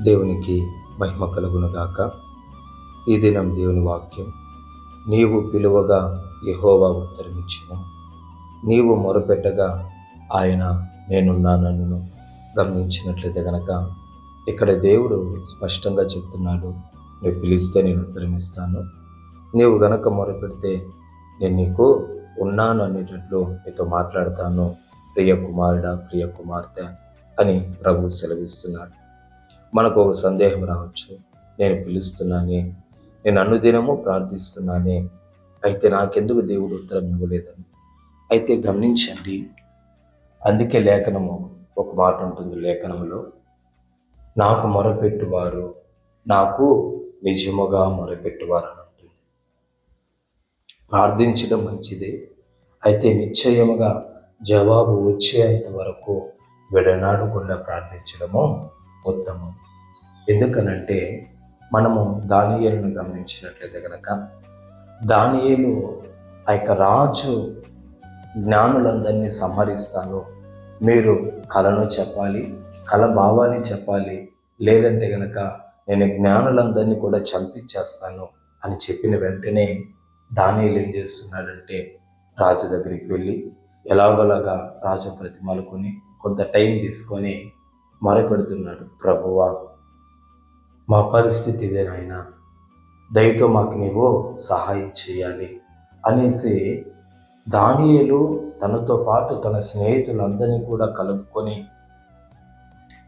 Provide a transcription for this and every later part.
దేవునికి మహిమ కలుగునుగాక. ఈ దినం దేవుని వాక్యం, నీవు పిలువగా యెహోవా ఉత్తరమిచ్చును, నీవు మొరపెట్టగా ఆయన నేనున్నానను. గమనించినట్లయితే గనక ఇక్కడ దేవుడు స్పష్టంగా చెప్తున్నాడు, నువ్వు పిలిస్తే నేను ఉత్తరమిస్తాను, నీవు గనక మొరపెడితే నేను నీకు ఉన్నాను అనేటట్లు నీతో మాట్లాడతాను, ప్రియ కుమారుడా, ప్రియ కుమార్తె అని ప్రభు సెలవిస్తున్నాడు. మనకు ఒక సందేహం రావచ్చు, నేను పిలుస్తున్నానే, నేను అనుదినము ప్రార్థిస్తున్నానే, అయితే నాకెందుకు దేవుడు ఉత్తరం ఇవ్వలేదని. అయితే గమనించండి, అందుకే లేఖనము ఒక మాట ఉంటుంది, లేఖనములో నాకు మొరపెట్టువారు నాకు నిజముగా మొరపెట్టువారు అని ఉంటుంది. ప్రార్థించడం మంచిదే, అయితే నిశ్చయముగా జవాబు వచ్చేంత వరకు విడనాడకుండా ప్రార్థించడము ఉత్తమం. ఎందుకనంటే మనము దానియేలును గమనించినట్లయితే కనుక, దానియేలు ఆ యొక్క రాజు జ్ఞానులందరినీ సంహరిస్తాను, మీరు కళను చెప్పాలి, కళ భావాన్ని చెప్పాలి, లేదంటే కనుక నేను జ్ఞానులందరినీ కూడా చంపించేస్తాను అని చెప్పిన వెంటనే దానియేలు ఏం చేస్తున్నాడంటే రాజు దగ్గరికి వెళ్ళి ఎలాగోలాగా రాజు ప్రతిమలుకొని కొంత టైం తీసుకొని మొరపెడుతున్నాడు, ప్రభువా మా పరిస్థితి ఇదే నాయనా, దయతో మాకు నీవు సహాయం చేయాలి అనేసి దానియేలు తనతో పాటు తన స్నేహితులందరినీ కూడా కలుపుకొని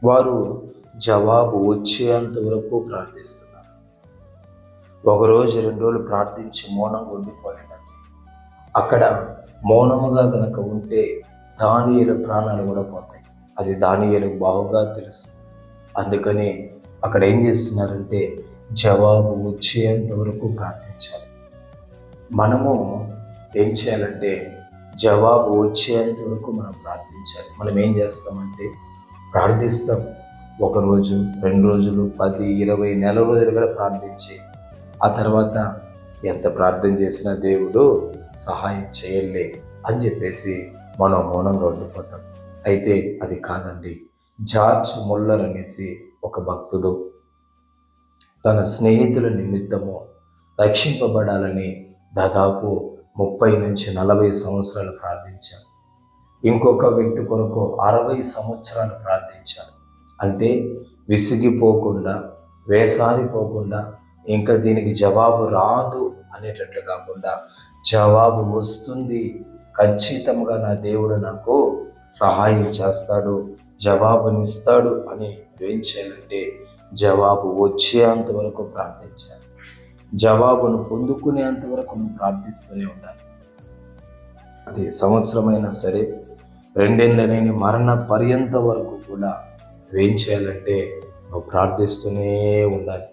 వారు జవాబు వచ్చేంత వరకు ప్రార్థిస్తున్నారు. ఒకరోజు 2 రోజులు ప్రార్థించి మౌనంగా ఉండిపోలేదండి. అక్కడ మౌనముగా గనక ఉంటే దానియేలు ప్రాణాలు కూడా పోతాయి. అది దానియేలుకు బాగుగా తెలుసు. అందుకని అక్కడ ఏం చేస్తున్నారంటే జవాబు వచ్చేంత వరకు ప్రార్థించాలి. మనము ఏం చేయాలంటే జవాబు వచ్చేంత వరకు మనం ప్రార్థించాలి. మనం ఏం చేస్తామంటే ప్రార్థిస్తాం, 1 రోజు 2 రోజులు 10, 20 నెల రోజులు కూడా ప్రార్థించి ఆ తర్వాత ఎంత ప్రార్థన చేసినా దేవుడు సహాయం చేయలే అని చెప్పేసి మనం మౌనంగా ఉండిపోతాం. అయితే అది కాదండి. జార్జ్ ముల్లర్ అనేసి ఒక భక్తుడు తన స్నేహితుల నిమిత్తము రక్షింపబడాలని దాదాపు 30 నుంచి 40 సంవత్సరాలు ప్రార్థించాడు. ఇంకొక వ్యక్తి కొరకు 60 సంవత్సరాలు ప్రార్థించాడు. అంటే విసిగిపోకుండా, వేసారిపోకుండా, ఇంకా దీనికి జవాబు రాదు అనేటట్లు కాకుండా, జవాబు వస్తుంది, ఖచ్చితంగా నా దేవుడు నాకు సహాయం చేస్తాడు, జవాబునిస్తాడు అని ఏం చేయాలంటే జవాబు వచ్చేంత వరకు ప్రార్థించాలి. జవాబును పొందుకునేంత వరకు నువ్వు ప్రార్థిస్తూనే ఉండాలి. అది సంవత్సరమైనా సరే, 2 ఏళ్ళనైనా మరణ పర్యంత వరకు కూడా ఏం చేయాలంటే నువ్వు ప్రార్థిస్తూనే ఉండాలి.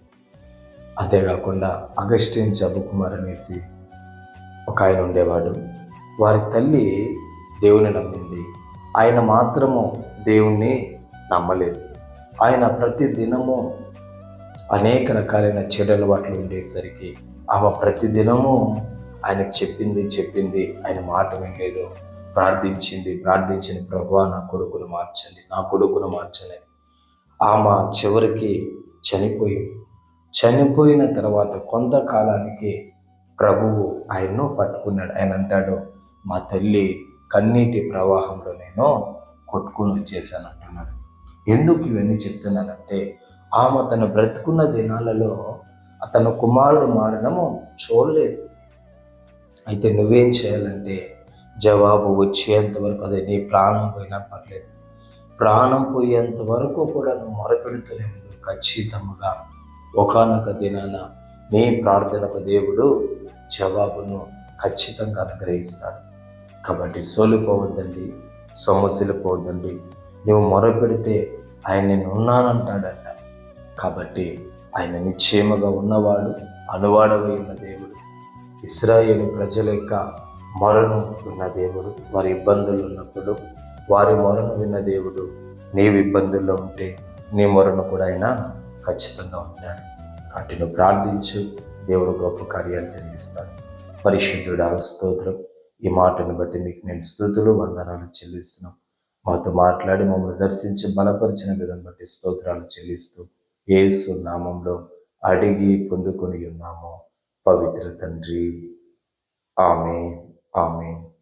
అంతేకాకుండా అగస్టిన్ జబకుమార్ అనేసి ఒక ఆయన ఉండేవాడు. వారి తల్లి దేవుని నమ్మింది, ఆయన మాత్రము దేవుణ్ణి నమ్మలేదు. ఆయన ప్రతి దినము అనేక రకాలైన చెడు అలవాట్లు ఉండేసరికి ఆమె ప్రతి దినము ఆయనకు చెప్పింది, ఆయన మాట వినలేదు. ప్రార్థించిన ప్రభువా నా కొడుకును మార్చండి. ఆమె చివరికి చనిపోయిన తర్వాత కొంతకాలానికి ప్రభువు ఆయన్ను పట్టుకున్నాడు. ఆయన అంటాడు, మా తల్లి కన్నీటి ప్రవాహంలో నేను కొట్టుకుని వచ్చేసాను అంటున్నాడు. ఎందుకు ఇవన్నీ చెప్తున్నానంటే ఆమె తన బ్రతుకున్న దినాలలో అతను కుమారుడు మారడము చూడలేదు. అయితే నువ్వేం చేయాలంటే జవాబు వచ్చేంత వరకు, అదే నీ ప్రాణం పోయినా పర్లేదు, ప్రాణం పోయేంత వరకు కూడా నువ్వు మొరపెడుతూనే ఉండు. ఖచ్చితంగా ఒకానొక దినాన నీ ప్రార్థనకు దేవుడు జవాబును ఖచ్చితంగా అనుగ్రహిస్తాడు. కాబట్టి సోలిపోవద్దండి, సొమ్మసిలిపోవద్దండి. నువ్వు మొరపెడితే ఆయన నేను ఉన్నానంటాడట. కాబట్టి ఆయన నిశ్చయముగా ఉన్నవాడు, అనువాడవై ఉన్న దేవుడు, ఇశ్రాయేలు ప్రజల యొక్క మొరను విన్న దేవుడు, వారి ఇబ్బందులు ఉన్నప్పుడు వారి మొరను విన్న దేవుడు. నీవు ఇబ్బందుల్లో ఉంటే నీ మొరను కూడా ఆయన ఖచ్చితంగా ఉంటాడు. కాబట్టి నువ్వు ప్రార్థించు, దేవుడు గొప్ప కార్యాలు జరిగిస్తాడు. పరిశుద్ధుడా స్తోత్రం. ఈ మాటను బట్టి నీకు నేను స్తుతులు వందనాలు చెల్లిస్తున్నాం. మాతో మాట్లాడి మమ్మల్ని దర్శించి బలపరిచిన విధానం బట్టి స్తోత్రాలు చెల్లిస్తూ యేసు నామంలో అడిగి పొందుకొని ఉన్నాము పవిత్ర తండ్రి. ఆమేన్. ఆమేన్.